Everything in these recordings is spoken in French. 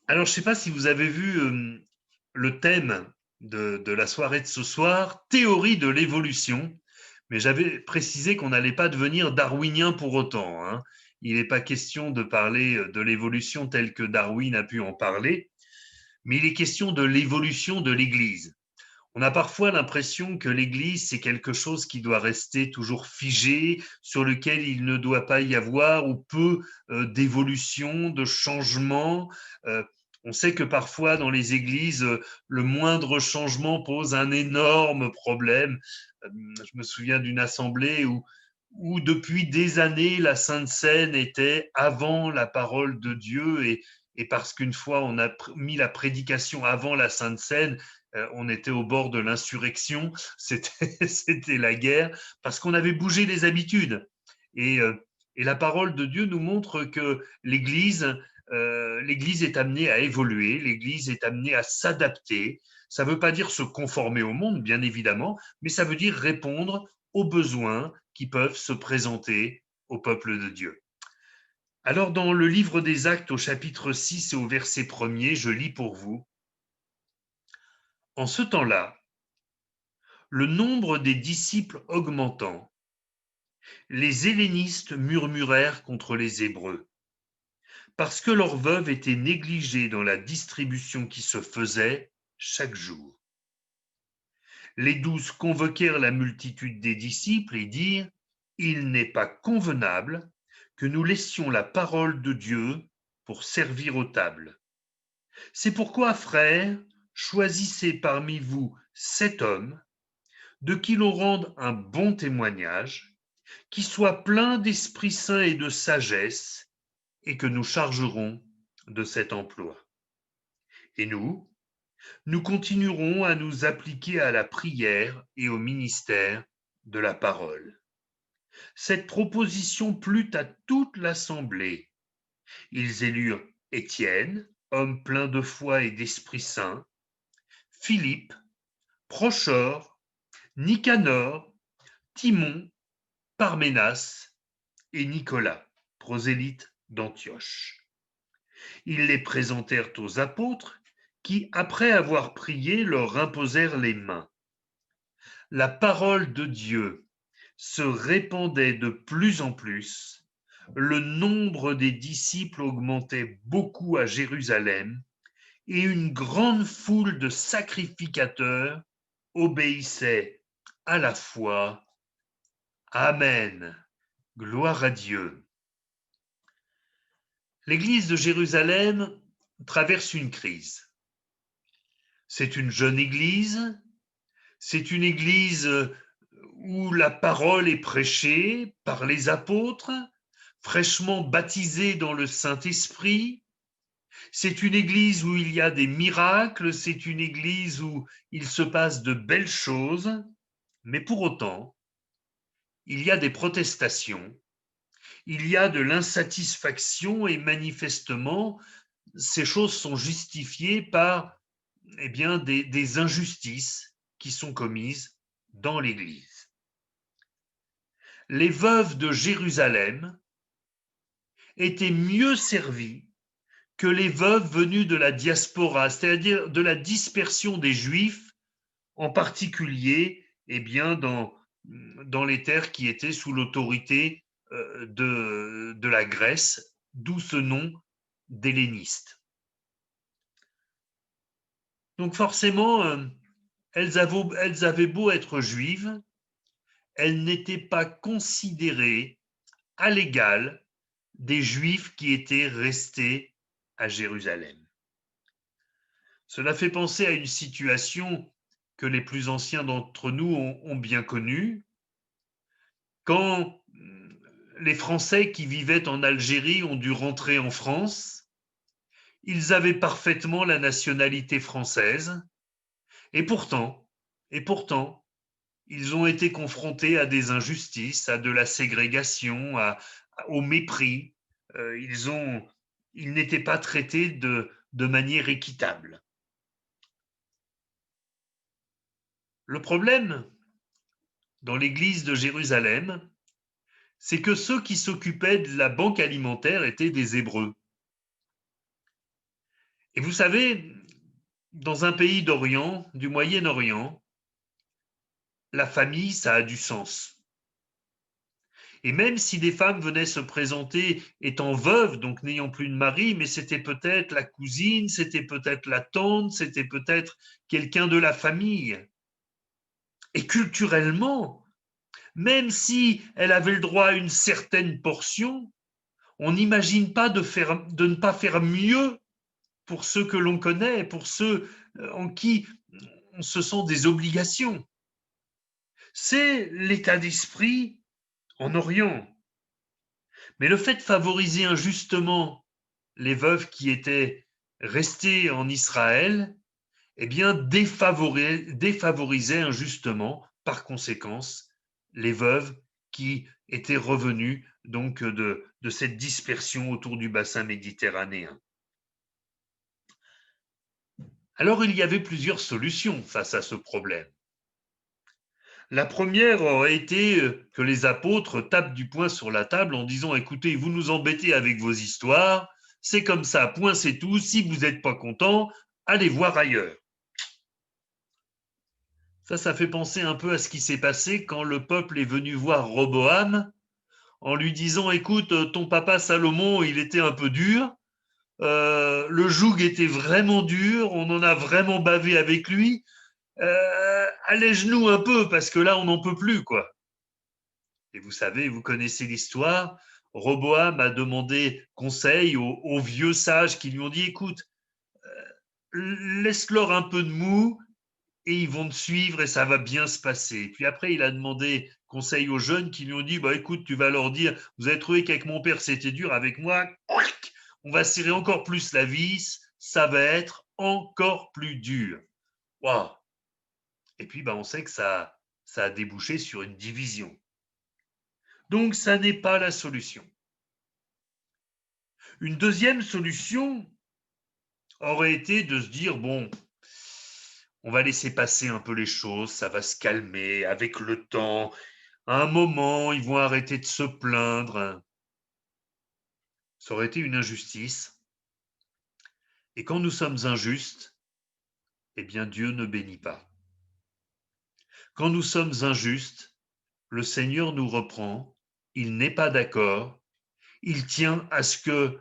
Alors, je ne sais pas si vous avez vu le thème de la soirée de ce soir, théorie de l'évolution, mais j'avais précisé qu'on n'allait pas devenir darwinien pour autant, hein. Il n'est pas question de parler de l'évolution telle que Darwin a pu en parler, mais il est question de l'évolution de l'Église. On a parfois l'impression que l'Église, c'est quelque chose qui doit rester toujours figé, sur lequel il ne doit pas y avoir ou peu d'évolution, de changement. Euh, on sait que parfois dans les églises, le moindre changement pose un énorme problème. Je me souviens d'une assemblée où depuis des années, la Sainte Seine était avant la parole de Dieu et parce qu'une fois on a mis la prédication avant la Sainte Seine, on était au bord de l'insurrection, c'était la guerre, parce qu'on avait bougé les habitudes. Et, euh, et la parole de Dieu nous montre que l'Église est amenée à évoluer, l'Église est amenée à s'adapter. Ça ne veut pas dire se conformer au monde, bien évidemment, mais ça veut dire répondre aux besoins qui peuvent se présenter au peuple de Dieu. Alors, dans le livre des Actes, au chapitre 6 et au verset 1er, je lis pour vous. En ce temps-là, le nombre des disciples augmentant, les hellénistes murmurèrent contre les Hébreux, parce que leurs veuves étaient négligées dans la distribution qui se faisait chaque jour. Les 12 convoquèrent la multitude des disciples et dirent, il n'est pas convenable que nous laissions la parole de Dieu pour servir aux tables. C'est pourquoi, frères, choisissez parmi vous 7 hommes, de qui l'on rende un bon témoignage, qui soit plein d'Esprit Saint et de sagesse, et que nous chargerons de cet emploi. Et nous continuerons à nous appliquer à la prière et au ministère de la parole. Cette proposition plut à toute l'assemblée. Ils élurent Étienne, homme plein de foi et d'Esprit Saint, Philippe, Prochore, Nicanor, Timon, Parménas et Nicolas, prosélyte d'Antioche. Ils les présentèrent aux apôtres qui, après avoir prié, leur imposèrent les mains. La parole de Dieu se répandait de plus en plus, le nombre des disciples augmentait beaucoup à Jérusalem, et une grande foule de sacrificateurs obéissait à la foi. Amen. Gloire à Dieu. L'église de Jérusalem traverse une crise. C'est une jeune église, c'est une église où la parole est prêchée par les apôtres, fraîchement baptisés dans le Saint-Esprit. C'est une église où il y a des miracles, c'est une église où il se passe de belles choses, mais pour autant, il y a des protestations, il y a de l'insatisfaction et manifestement, ces choses sont justifiées par des injustices qui sont commises dans l'Église. Les veuves de Jérusalem étaient mieux servies que les veuves venues de la diaspora, c'est-à-dire de la dispersion des Juifs, en particulier dans les terres qui étaient sous l'autorité de la Grèce, d'où ce nom d'helléniste. Donc forcément, elles avaient beau être juives, elles n'étaient pas considérées à l'égal des Juifs qui étaient restés à Jérusalem. Cela fait penser à une situation que les plus anciens d'entre nous ont bien connue. Quand les Français qui vivaient en Algérie ont dû rentrer en France, ils avaient parfaitement la nationalité française, et pourtant, ils ont été confrontés à des injustices, à de la ségrégation, au mépris. Euh, ils, ont, ils n'étaient pas traités de manière équitable. Le problème dans l'église de Jérusalem, c'est que ceux qui s'occupaient de la banque alimentaire étaient des Hébreux. Et vous savez, dans un pays d'Orient, du Moyen-Orient, la famille, ça a du sens. Et même si des femmes venaient se présenter étant veuves, donc n'ayant plus de mari, mais c'était peut-être la cousine, c'était peut-être la tante, c'était peut-être quelqu'un de la famille. Et culturellement, même si elle avait le droit à une certaine portion, on n'imagine pas de ne pas faire mieux pour ceux que l'on connaît, pour ceux en qui on se sent des obligations. C'est l'état d'esprit en Orient. Mais le fait de favoriser injustement les veuves qui étaient restées en Israël, eh bien, défavorisait injustement, par conséquence, les veuves qui étaient revenues donc de cette dispersion autour du bassin méditerranéen. Alors, il y avait plusieurs solutions face à ce problème. La première aurait été que les apôtres tapent du poing sur la table en disant écoutez, vous nous embêtez avec vos histoires, c'est comme ça, point c'est tout, si vous n'êtes pas content, allez voir ailleurs. Ça fait penser un peu à ce qui s'est passé quand le peuple est venu voir Roboam en lui disant écoute, ton papa Salomon, il était un peu dur, le joug était vraiment dur, on en a vraiment bavé avec lui, allège-nous un peu parce que là on n'en peut plus quoi. Et vous savez, vous connaissez l'histoire, Roboam a demandé conseil aux vieux sages qui lui ont dit écoute, laisse-leur un peu de mou et ils vont te suivre et ça va bien se passer. Puis après, il a demandé conseil aux jeunes qui lui ont dit bah écoute, tu vas leur dire vous avez trouvé qu'avec mon père c'était dur, avec moi, on va serrer encore plus la vis, ça va être encore plus dur. Waouh. Et puis bah, on sait que ça a débouché sur une division. Donc ça n'est pas la solution. Une deuxième solution aurait été de se dire, bon, on va laisser passer un peu les choses, ça va se calmer avec le temps. À un moment, ils vont arrêter de se plaindre. Ça aurait été une injustice. Et quand nous sommes injustes, eh bien Dieu ne bénit pas. Quand nous sommes injustes, le Seigneur nous reprend, il n'est pas d'accord, il tient à ce que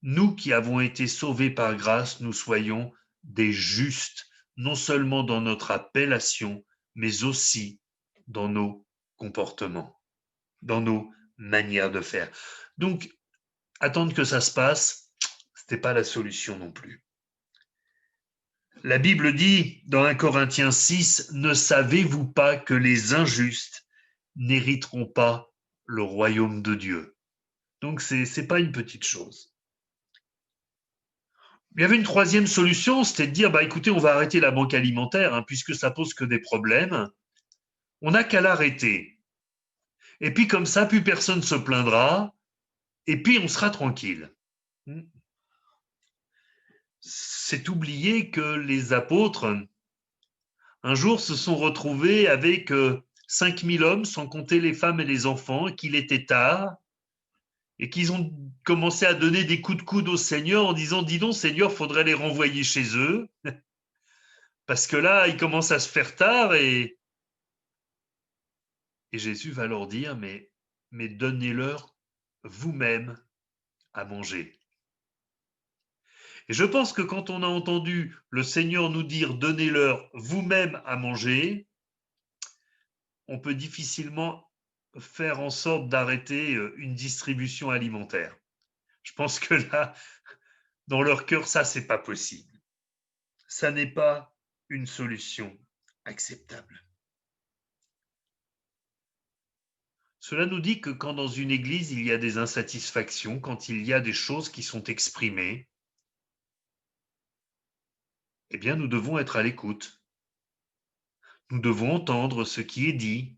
nous qui avons été sauvés par grâce, nous soyons des justes, non seulement dans notre appellation, mais aussi dans nos comportements, dans nos manières de faire. Donc, attendre que ça se passe, ce n'était pas la solution non plus. La Bible dit dans 1 Corinthiens 6, ne savez-vous pas que les injustes n'hériteront pas le royaume de Dieu? Donc, ce n'est pas une petite chose. Il y avait une troisième solution, c'était de dire, bah, écoutez, on va arrêter la banque alimentaire, hein, puisque ça pose que des problèmes. On n'a qu'à l'arrêter. Et puis comme ça, plus personne ne se plaindra, et puis on sera tranquille. C'est oublier que les apôtres, un jour, se sont retrouvés avec 5000 hommes, sans compter les femmes et les enfants, et qu'il était tard, et qu'ils ont commencé à donner des coups de coude au Seigneur en disant, dis donc, Seigneur, faudrait les renvoyer chez eux, parce que là, il commence à se faire tard, et Jésus va leur dire, mais donnez-leur vous-même à manger. Et je pense que quand on a entendu le Seigneur nous dire, donnez-leur vous-même à manger, on peut difficilement faire en sorte d'arrêter une distribution alimentaire. Je pense que là, dans leur cœur, ça, c'est pas possible. Ça n'est pas une solution acceptable. Cela nous dit que quand dans une église, il y a des insatisfactions, quand il y a des choses qui sont exprimées, eh bien, nous devons être à l'écoute. Nous devons entendre ce qui est dit,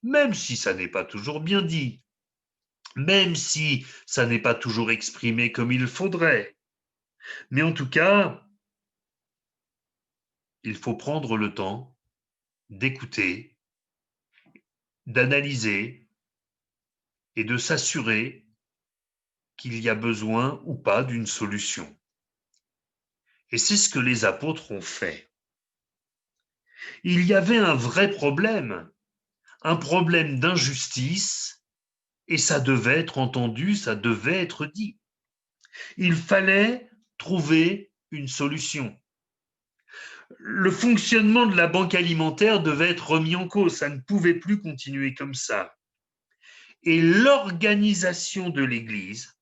même si ça n'est pas toujours bien dit, même si ça n'est pas toujours exprimé comme il faudrait. Mais en tout cas, il faut prendre le temps d'écouter, d'analyser et de s'assurer qu'il y a besoin ou pas d'une solution. Et c'est ce que les apôtres ont fait. Il y avait un vrai problème, un problème d'injustice, et ça devait être entendu, ça devait être dit. Il fallait trouver une solution. Le fonctionnement de la banque alimentaire devait être remis en cause, ça ne pouvait plus continuer comme ça. Et l'organisation de l'Église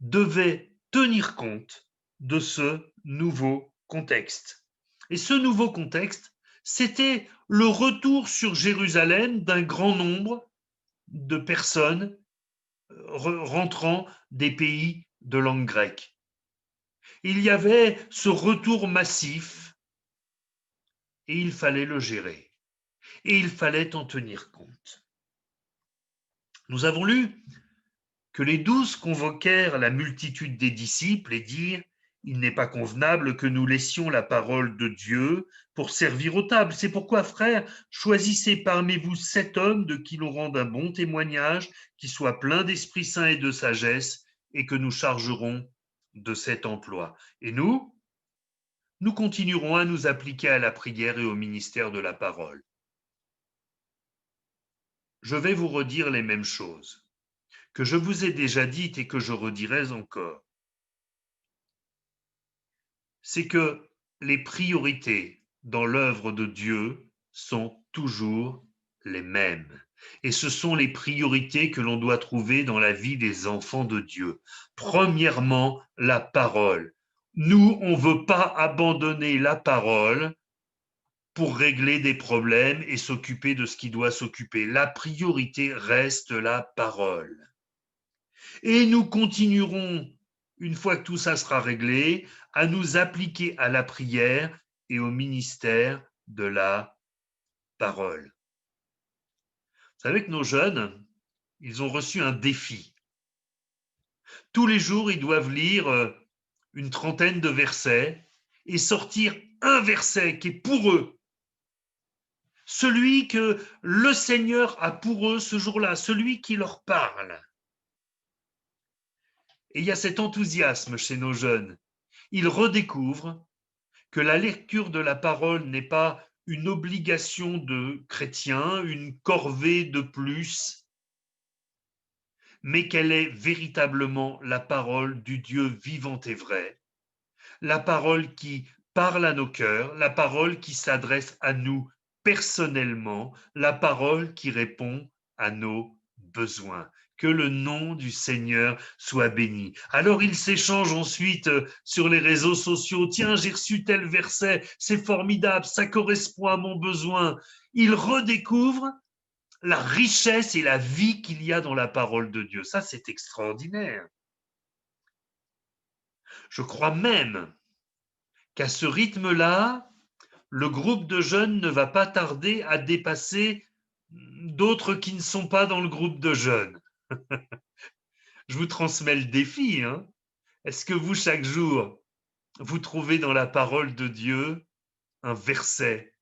devait tenir compte de ce nouveau contexte. Et ce nouveau contexte, c'était le retour sur Jérusalem d'un grand nombre de personnes rentrant des pays de langue grecque. Il y avait ce retour massif et il fallait le gérer. Et il fallait en tenir compte. Nous avons lu que les 12 convoquèrent la multitude des disciples et dirent: il n'est pas convenable que nous laissions la parole de Dieu pour servir aux tables. C'est pourquoi, frères, choisissez parmi vous 7 hommes de qui l'on rende un bon témoignage, qui soient pleins d'Esprit Saint et de sagesse, et que nous chargerons de cet emploi. Et nous continuerons à nous appliquer à la prière et au ministère de la parole. Je vais vous redire les mêmes choses que je vous ai déjà dites et que je redirai encore. C'est que les priorités dans l'œuvre de Dieu sont toujours les mêmes. Et ce sont les priorités que l'on doit trouver dans la vie des enfants de Dieu. Premièrement, la parole. Nous, on ne veut pas abandonner la parole pour régler des problèmes et s'occuper de ce qui doit s'occuper. La priorité reste la parole. Et nous continuerons, une fois que tout ça sera réglé, à nous appliquer à la prière et au ministère de la parole. Vous savez que nos jeunes, ils ont reçu un défi. Tous les jours, ils doivent lire une trentaine de versets et sortir un verset qui est pour eux. Celui que le Seigneur a pour eux ce jour-là, celui qui leur parle. Et il y a cet enthousiasme chez nos jeunes. Ils redécouvrent que la lecture de la parole n'est pas une obligation de chrétien, une corvée de plus, mais qu'elle est véritablement la parole du Dieu vivant et vrai, la parole qui parle à nos cœurs, la parole qui s'adresse à nous personnellement, la parole qui répond à nos besoins. Que le nom du Seigneur soit béni. Alors ils s'échangent ensuite sur les réseaux sociaux. Tiens, j'ai reçu tel verset, c'est formidable, ça correspond à mon besoin. Ils redécouvrent la richesse et la vie qu'il y a dans la parole de Dieu. Ça, c'est extraordinaire. Je crois même qu'à ce rythme-là, le groupe de jeunes ne va pas tarder à dépasser d'autres qui ne sont pas dans le groupe de jeunes. Je vous transmets le défi. Hein. Est-ce que vous, chaque jour, vous trouvez dans la parole de Dieu un verset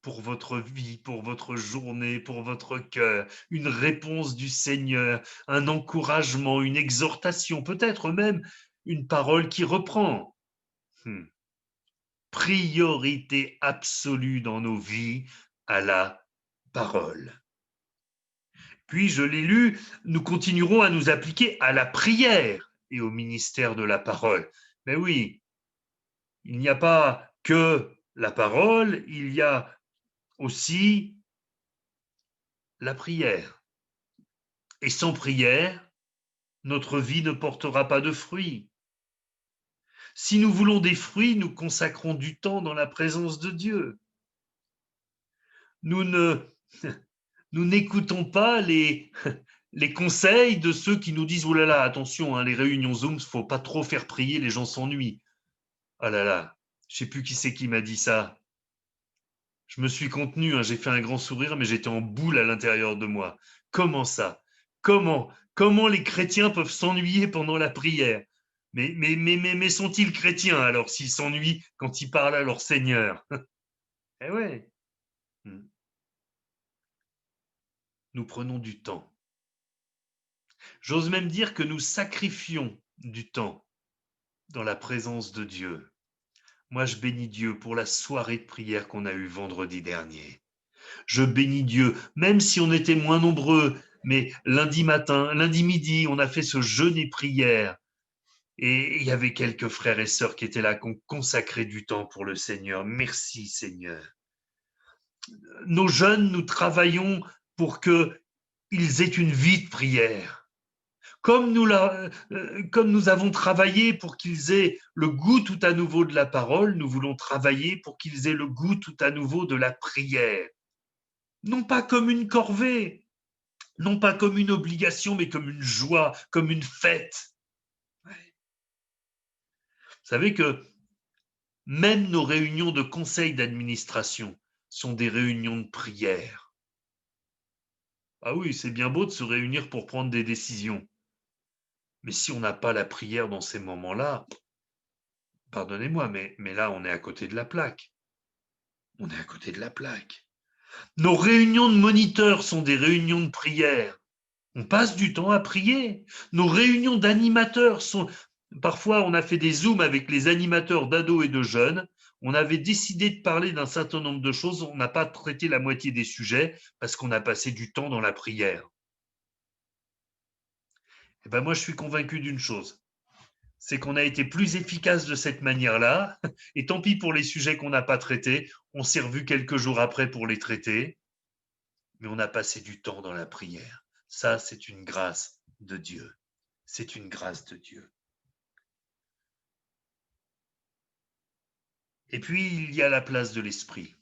pour votre vie, pour votre journée, pour votre cœur, une réponse du Seigneur, un encouragement, une exhortation, peut-être même une parole qui reprend. Priorité absolue dans nos vies à la parole. Puis, je l'ai lu, nous continuerons à nous appliquer à la prière et au ministère de la parole. Mais oui, il n'y a pas que la parole, il y a aussi la prière. Et sans prière, notre vie ne portera pas de fruits. Si nous voulons des fruits, nous consacrons du temps dans la présence de Dieu. Nous n'écoutons pas les conseils de ceux qui nous disent: oh là là, attention, hein, les réunions Zoom, il ne faut pas trop faire prier, les gens s'ennuient. Oh là là, je ne sais plus qui c'est qui m'a dit ça. Je me suis contenu, hein, j'ai fait un grand sourire, mais j'étais en boule à l'intérieur de moi. Comment ça? Comment les chrétiens peuvent s'ennuyer pendant la prière? Mais sont-ils chrétiens alors s'ils s'ennuient quand ils parlent à leur Seigneur? Eh ouais. Nous prenons du temps. J'ose même dire que nous sacrifions du temps dans la présence de Dieu. Moi, je bénis Dieu pour la soirée de prière qu'on a eue vendredi dernier. Je bénis Dieu, même si on était moins nombreux, mais lundi matin, lundi midi, on a fait ce jeûne et prière. Et il y avait quelques frères et sœurs qui étaient là, qui ont consacré du temps pour le Seigneur. Merci Seigneur. Nos jeunes, nous travaillons pour qu'ils aient une vie de prière. Comme nous avons travaillé pour qu'ils aient le goût tout à nouveau de la parole, nous voulons travailler pour qu'ils aient le goût tout à nouveau de la prière. Non pas comme une corvée, non pas comme une obligation, mais comme une joie, comme une fête. Vous savez que même nos réunions de conseil d'administration sont des réunions de prière. Ah oui, c'est bien beau de se réunir pour prendre des décisions. Mais si on n'a pas la prière dans ces moments-là, pardonnez-moi, mais là, on est à côté de la plaque. On est à côté de la plaque. Nos réunions de moniteurs sont des réunions de prière. On passe du temps à prier. Nos réunions d'animateurs sont... Parfois, on a fait des zooms avec les animateurs d'ados et de jeunes. On avait décidé de parler d'un certain nombre de choses. On n'a pas traité la moitié des sujets parce qu'on a passé du temps dans la prière. Et ben moi, je suis convaincu d'une chose. C'est qu'on a été plus efficace de cette manière-là. Et tant pis pour les sujets qu'on n'a pas traités. On s'est revus quelques jours après pour les traiter. Mais on a passé du temps dans la prière. Ça, c'est une grâce de Dieu. C'est une grâce de Dieu. Et puis, il y a la place de l'esprit.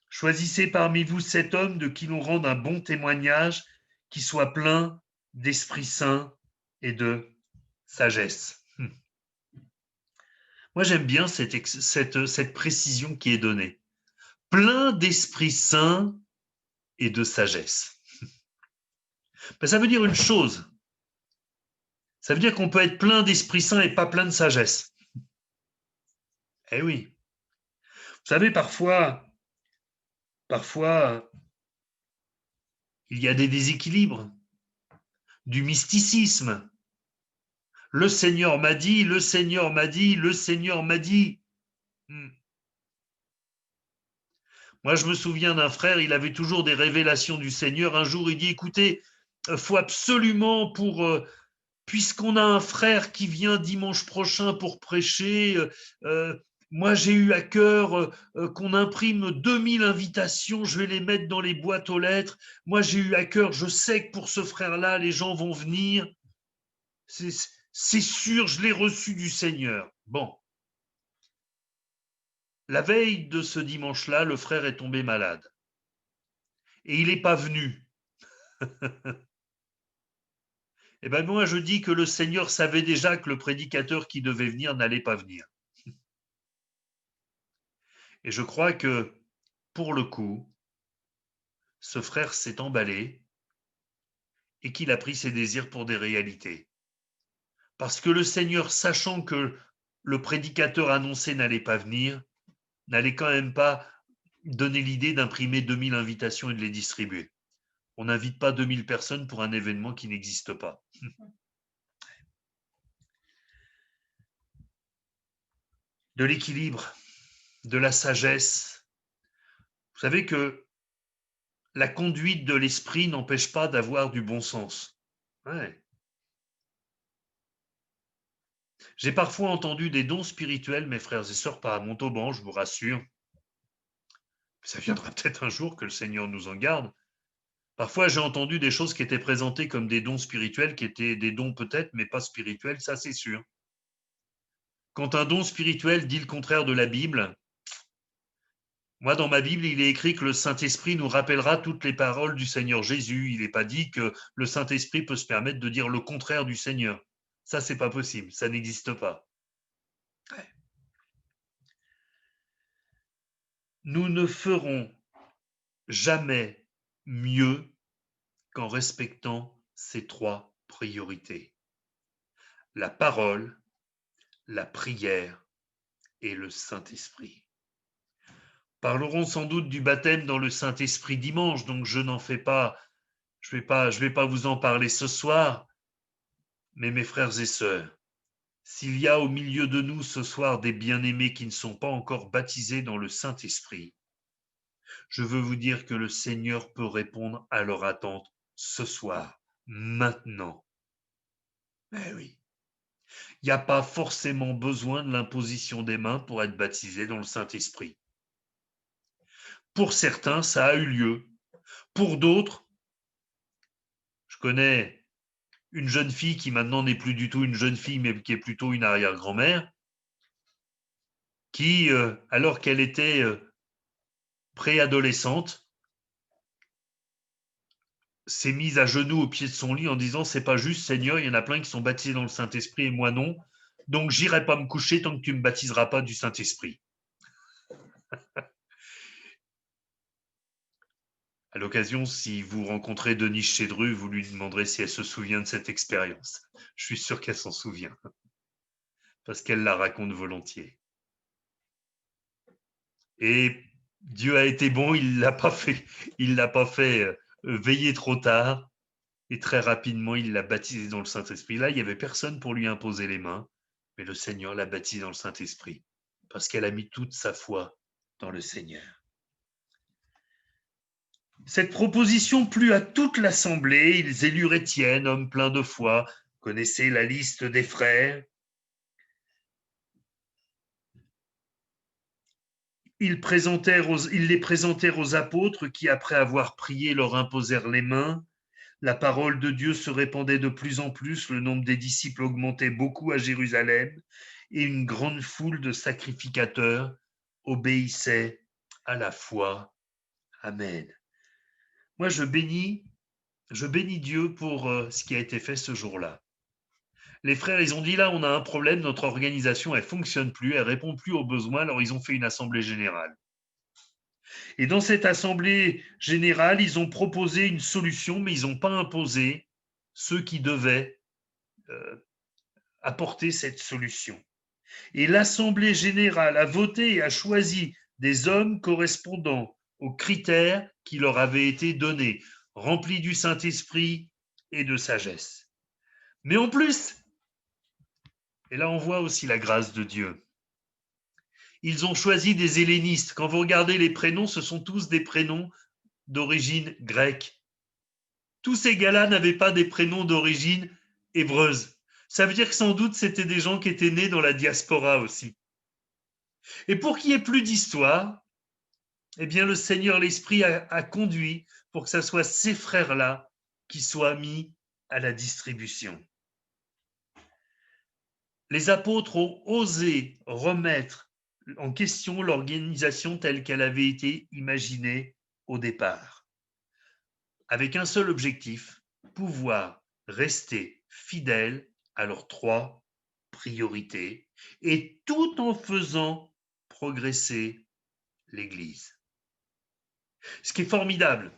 Choisissez parmi vous 7 hommes de qui l'on rende un bon témoignage, qui soit plein d'Esprit Saint et de sagesse. Moi, j'aime bien cette précision qui est donnée. Plein d'Esprit Saint et de sagesse. Ben, ça veut dire une chose. Ça veut dire qu'on peut être plein d'Esprit Saint et pas plein de sagesse. Eh oui. Vous savez, parfois, il y a des déséquilibres, du mysticisme. Le Seigneur m'a dit, le Seigneur m'a dit, le Seigneur m'a dit. Moi, je me souviens d'un frère, il avait toujours des révélations du Seigneur. Un jour, il dit, écoutez, faut absolument puisqu'on a un frère qui vient dimanche prochain pour prêcher, moi j'ai eu à cœur qu'on imprime 2000 invitations, je vais les mettre dans les boîtes aux lettres. Moi j'ai eu à cœur, je sais que pour ce frère-là, les gens vont venir. C'est sûr, je l'ai reçu du Seigneur. Bon. La veille de ce dimanche-là, le frère est tombé malade. Et il n'est pas venu. Eh bien, moi, je dis que le Seigneur savait déjà que le prédicateur qui devait venir n'allait pas venir. Et je crois que, pour le coup, ce frère s'est emballé et qu'il a pris ses désirs pour des réalités. Parce que le Seigneur, sachant que le prédicateur annoncé n'allait pas venir, n'allait quand même pas donner l'idée d'imprimer 2000 invitations et de les distribuer. On n'invite pas 2000 personnes pour un événement qui n'existe pas. De l'équilibre, de la sagesse. Vous savez que la conduite de l'esprit n'empêche pas d'avoir du bon sens. Ouais. J'ai parfois entendu des dons spirituels, mes frères et sœurs, par Montauban, je vous rassure. Ça viendra peut-être un jour que le Seigneur nous en garde. Parfois, j'ai entendu des choses qui étaient présentées comme des dons spirituels, qui étaient des dons peut-être, mais pas spirituels, ça c'est sûr. Quand un don spirituel dit le contraire de la Bible, moi, dans ma Bible, il est écrit que le Saint-Esprit nous rappellera toutes les paroles du Seigneur Jésus. Il n'est pas dit que le Saint-Esprit peut se permettre de dire le contraire du Seigneur. Ça, c'est pas possible. Ça n'existe pas. Nous ne ferons jamais mieux qu'en respectant ces 3 priorités. La parole, la prière et le Saint-Esprit. Parlerons sans doute du baptême dans le Saint-Esprit dimanche, donc je n'en fais pas, je vais pas vous en parler ce soir, mais mes frères et sœurs, S'il y a au milieu de nous ce soir des bien-aimés qui ne sont pas encore baptisés dans le Saint-Esprit, je veux vous dire que le Seigneur peut répondre à leur attente ce soir, maintenant. Eh oui, il n'y a pas forcément besoin de l'imposition des mains pour être baptisé dans le Saint-Esprit. Pour certains, ça a eu lieu. Pour d'autres, je connais une jeune fille qui maintenant n'est plus du tout une jeune fille, mais qui est plutôt une arrière-grand-mère, qui, alors qu'elle était préadolescente, s'est mise à genoux au pied de son lit en disant: c'est pas juste, Seigneur, il y en a plein qui sont baptisés dans le Saint-Esprit et moi non. Donc j'irai pas me coucher tant que tu me baptiseras pas du Saint-Esprit. À l'occasion, si vous rencontrez Denise Chédru, vous lui demanderez si elle se souvient de cette expérience. Je suis sûr qu'elle s'en souvient, parce qu'elle la raconte volontiers. Et Dieu a été bon, il l'a pas fait veiller trop tard. Et très rapidement, il l'a baptisé dans le Saint-Esprit. Là, il n'y avait personne pour lui imposer les mains, mais le Seigneur l'a baptisé dans le Saint-Esprit, parce qu'elle a mis toute sa foi dans le Seigneur. Cette proposition plut à toute l'assemblée. Ils élurent Étienne, homme plein de foi. Vous connaissez la liste des frères. Ils les présentèrent aux apôtres qui, après avoir prié, leur imposèrent les mains. La parole de Dieu se répandait de plus en plus, le nombre des disciples augmentait beaucoup à Jérusalem, et une grande foule de sacrificateurs obéissait à la foi. Amen. Moi, je bénis Dieu pour ce qui a été fait ce jour-là. Les frères, ils ont dit là, on a un problème, notre organisation, elle fonctionne plus, elle répond plus aux besoins, alors ils ont fait une assemblée générale. Et dans cette assemblée générale, ils ont proposé une solution, mais ils n'ont pas imposé ceux qui devaient apporter cette solution. Et l'Assemblée générale a voté et a choisi des hommes correspondant aux critères qui leur avaient été donnés, remplis du Saint-Esprit et de sagesse. Mais en plus, et là on voit aussi la grâce de Dieu, ils ont choisi des hellénistes. Quand vous regardez les prénoms, ce sont tous des prénoms d'origine grecque. Tous ces gars-là n'avaient pas des prénoms d'origine hébreuse. Ça veut dire que sans doute c'était des gens qui étaient nés dans la diaspora aussi. Et pour qu'il n'y ait plus d'histoire, eh bien le Seigneur l'Esprit a conduit pour que ce soit ces frères-là qui soient mis à la distribution. Les apôtres ont osé remettre en question l'organisation telle qu'elle avait été imaginée au départ, avec un seul objectif, pouvoir rester fidèles à leurs 3 priorités, et tout en faisant progresser l'Église. Ce qui est formidable,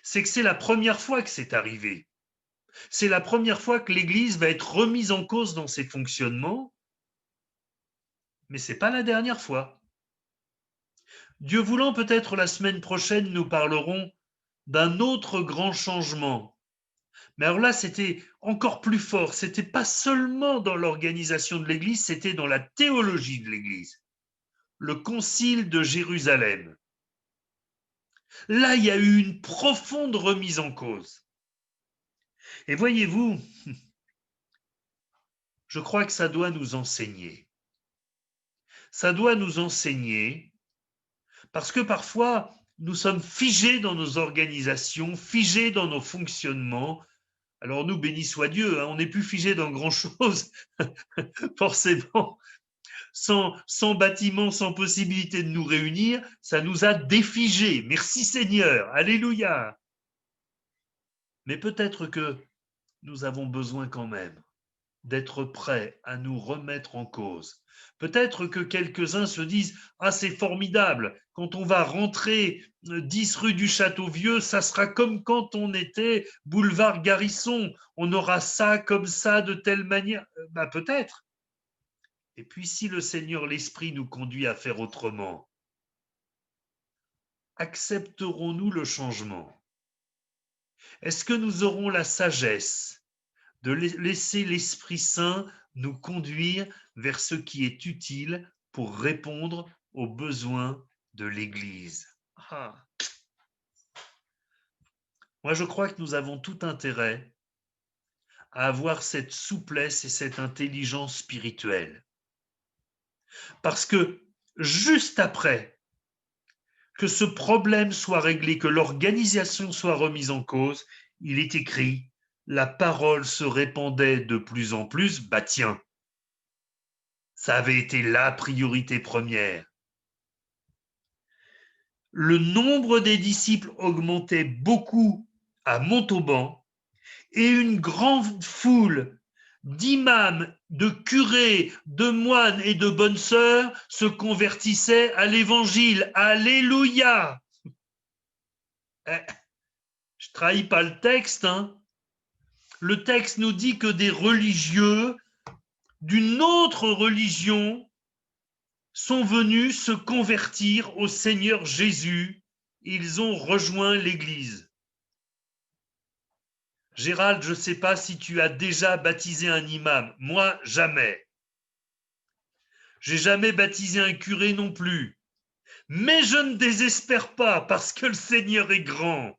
c'est que c'est la première fois que c'est arrivé. C'est la première fois que l'Église va être remise en cause dans ses fonctionnements, mais ce n'est pas la dernière fois. Dieu voulant, peut-être la semaine prochaine, nous parlerons d'un autre grand changement. Mais alors là, c'était encore plus fort. C'était pas seulement dans l'organisation de l'Église, c'était dans la théologie de l'Église. Le Concile de Jérusalem. Là, il y a eu une profonde remise en cause. Et voyez-vous, je crois que ça doit nous enseigner. Ça doit nous enseigner parce que parfois, nous sommes figés dans nos organisations, figés dans nos fonctionnements. Alors nous, béni soit Dieu, on n'est plus figés dans grand-chose, forcément. Sans bâtiment, sans possibilité de nous réunir, ça nous a défigés. Merci Seigneur, alléluia. Mais peut-être que nous avons besoin quand même d'être prêts à nous remettre en cause. Peut-être que quelques-uns se disent: ah, c'est formidable, quand on va rentrer 10 rue du Château-Vieux, ça sera comme quand on était boulevard Garrison, on aura ça comme ça, de telle manière. Peut-être. Et puis si le Seigneur l'Esprit nous conduit à faire autrement, accepterons-nous le changement? Est-ce que nous aurons la sagesse de laisser l'Esprit Saint nous conduire vers ce qui est utile pour répondre aux besoins de l'Église. Ah. Moi, je crois que nous avons tout intérêt à avoir cette souplesse et cette intelligence spirituelle. Parce que juste après que ce problème soit réglé, que l'organisation soit remise en cause, il est écrit, la parole se répandait de plus en plus, bah tiens, ça avait été la priorité première. Le nombre des disciples augmentait beaucoup à Montauban et une grande foule d'imams, de curés, de moines et de bonnes sœurs se convertissaient à l'évangile. Alléluia! Je ne trahis pas le texte, hein. Le texte nous dit que des religieux d'une autre religion sont venus se convertir au Seigneur Jésus. Ils ont rejoint l'Église. Gérald, je ne sais pas si tu as déjà baptisé un imam. Moi, jamais. J'ai jamais baptisé un curé non plus. Mais je ne désespère pas parce que le Seigneur est grand.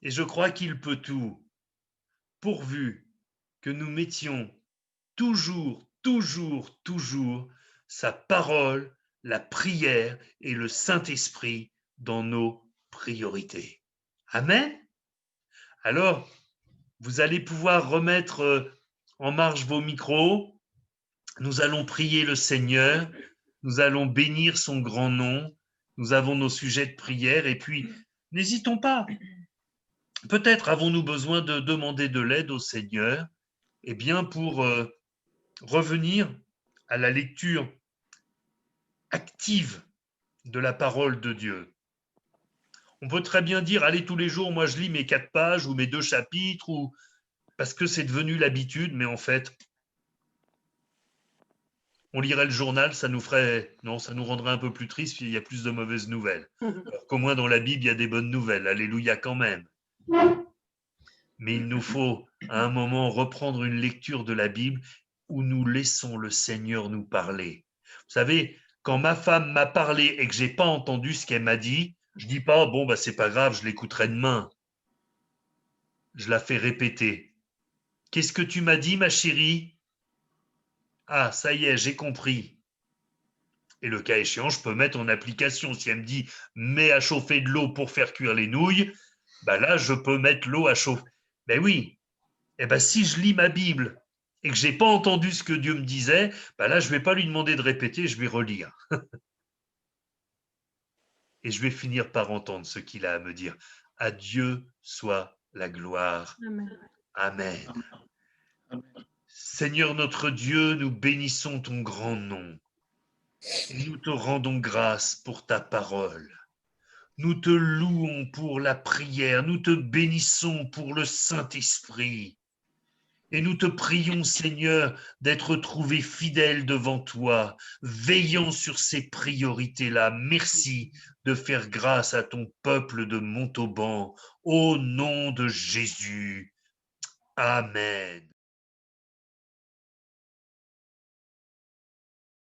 Et je crois qu'il peut tout. Pourvu que nous mettions toujours, toujours, toujours sa parole, la prière et le Saint-Esprit dans nos priorités. Amen. Alors, vous allez pouvoir remettre en marche vos micros. Nous allons prier le Seigneur. Nous allons bénir son grand nom. Nous avons nos sujets de prière. Et puis, n'hésitons pas. Peut-être avons-nous besoin de demander de l'aide au Seigneur, eh bien, pour revenir à la lecture active de la parole de Dieu. On peut très bien dire, allez, tous les jours, moi je lis mes 4 pages ou mes 2 chapitres, ou parce que c'est devenu l'habitude, mais en fait, on lirait le journal, ça nous rendrait un peu plus triste, il y a plus de mauvaises nouvelles. Alors qu'au moins dans la Bible, il y a des bonnes nouvelles, alléluia quand même. Mais il nous faut à un moment reprendre une lecture de la Bible où nous laissons le Seigneur nous parler. Vous savez, quand ma femme m'a parlé et que j'ai pas entendu ce qu'elle m'a dit, je dis pas bon bah c'est pas grave, je l'écouterai demain. Je la fais répéter. Qu'est-ce que tu m'as dit, ma chérie? Ah, ça y est, j'ai compris. Et le cas échéant, je peux mettre en application. Si elle me dit mets à chauffer de l'eau pour faire cuire les nouilles, bah là je peux mettre l'eau à chauffer. Ben oui. Eh ben si je lis ma Bible et que j'ai pas entendu ce que Dieu me disait, ben là je vais pas lui demander de répéter, je vais relire. Et je vais finir par entendre ce qu'il a à me dire. À Dieu soit la gloire. Amen. Amen. Seigneur notre Dieu, nous bénissons ton grand nom et nous te rendons grâce pour ta parole. Nous te louons pour la prière, nous te bénissons pour le Saint-Esprit. Et nous te prions, Seigneur, d'être trouvé fidèle devant toi, veillant sur ces priorités-là. Merci de faire grâce à ton peuple de Montauban. Au nom de Jésus. Amen.